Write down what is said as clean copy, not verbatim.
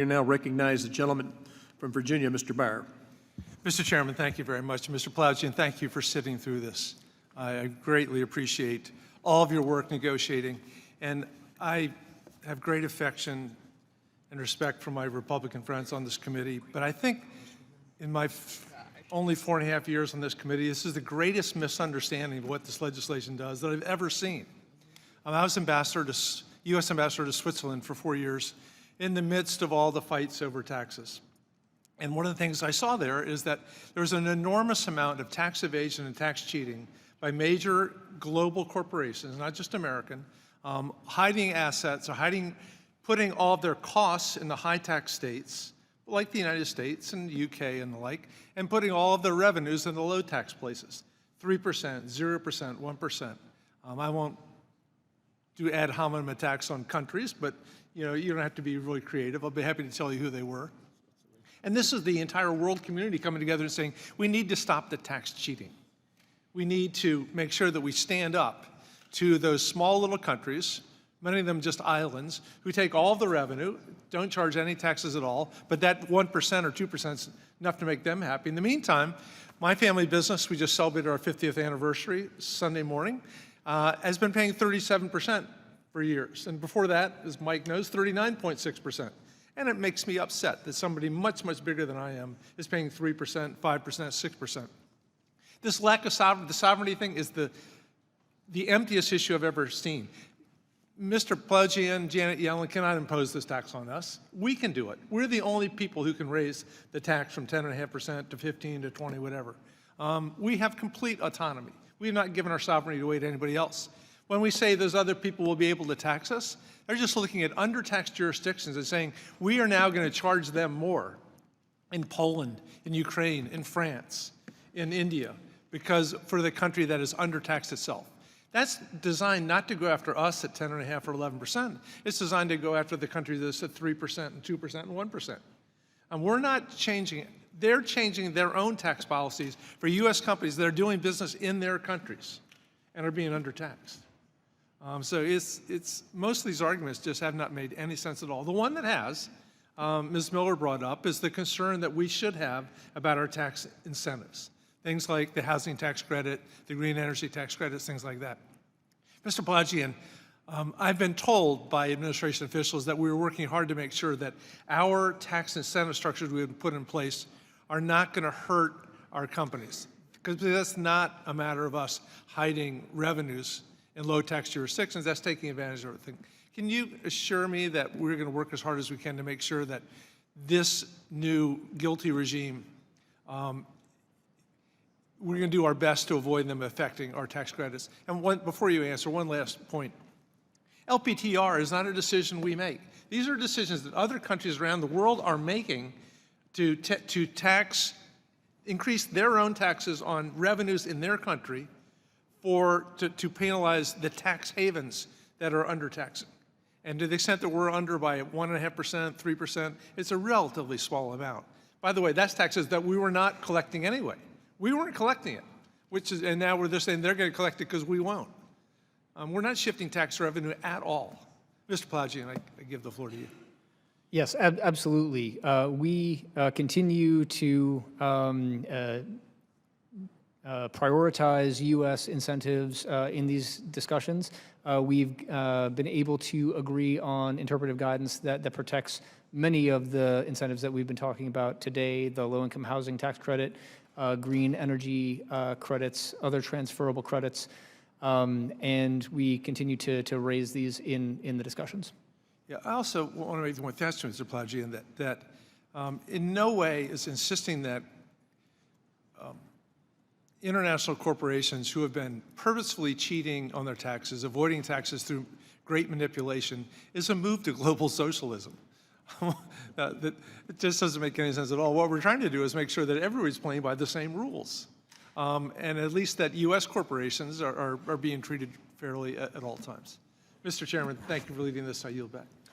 You now recognize the gentleman from Virginia, Mr. Beyer. Mr. Chairman, thank you very much. Mr. Plowgian, thank you for sitting through this. I greatly appreciate all of your work negotiating, and I have great affection and respect for my Republican friends on this committee, but I think in my only 4.5 years on this committee, this is the greatest misunderstanding of what this legislation does that I've ever seen. I was U.S. Ambassador to Switzerland for 4 years in the midst of all the fights over taxes. And one of the things I saw there is that there's an enormous amount of tax evasion and tax cheating by major global corporations, not just American, hiding assets or putting all of their costs in the high tax states, like the United States and the UK and the like, and putting all of their revenues in the low tax places, 3%, 0%, 1%. I won't do ad hominem attacks on countries, but you don't have to be really creative. I'll be happy to tell you who they were. And this is the entire world community coming together and saying, we need to stop the tax cheating. We need to make sure that we stand up to those small little countries, many of them just islands, who take all the revenue, don't charge any taxes at all, but that 1% or 2% is enough to make them happy. In the meantime, my family business, we just celebrated our 50th anniversary Sunday morning, has been paying 37% for years. And before that, as Mike knows, 39.6%. And it makes me upset that somebody much, much bigger than I am is paying 3%, 5%, 6%. This lack of sovereignty, the sovereignty thing is the emptiest issue I've ever seen. Mr. Plowgian, Janet Yellen cannot impose this tax on us. We can do it. We're the only people who can raise the tax from 10.5% to 15 to 20, whatever. We have complete autonomy. We have not given our sovereignty away to anybody else. When we say those other people will be able to tax us, they're just looking at under-taxed jurisdictions and saying, we are now going to charge them more in Poland, in Ukraine, in France, in India, because for the country that is under-taxed itself. That's designed not to go after us at 10.5 or 11%. It's designed to go after the country that's at 3% and 2% and 1%. And we're not changing it. They're changing their own tax policies for U.S. companies that are doing business in their countries and are being undertaxed. So most of these arguments just have not made any sense at all. The one that has, Ms. Miller brought up, is the concern that we should have about our tax incentives. Things like the housing tax credit, the green energy tax credits, things like that. Mr. Plowgian, I've been told by administration officials that we were working hard to make sure that our tax incentive structures we would put in place are not going to hurt our companies, because that's not a matter of us hiding revenues in low tax jurisdictions. That's taking advantage of everything. Can you assure me that we're going to work as hard as we can to make sure that this new guilty regime, we're going to do our best to avoid them affecting our tax credits? And before you answer, one last point. LPTR is not a decision we make. These are decisions that other countries around the world are making to increase their own taxes on revenues in their country to penalize the tax havens that are undertaxing. And to the extent that we're under by 1.5%, 3%, it's a relatively small amount. By the way, that's taxes that we were not collecting anyway. We weren't collecting it, and now they're saying they're going to collect it because we won't. We're not shifting tax revenue at all. Mr. Plowgian, I give the floor to you. Yes, absolutely. We continue to prioritize U.S. incentives in these discussions. We've been able to agree on interpretive guidance that protects many of the incentives that we've been talking about today: the low-income housing tax credit, green energy credits, other transferable credits, and we continue to raise these in the discussions. Yeah, I also want to make the point, that's Mr. Plowgian, that in no way is insisting that international corporations who have been purposefully cheating on their taxes, avoiding taxes through great manipulation, is a move to global socialism. It just doesn't make any sense at all. What we're trying to do is make sure that everybody's playing by the same rules. And at least that U.S. corporations are being treated fairly at all times. Mr. Chairman, thank you for leading this. I yield back.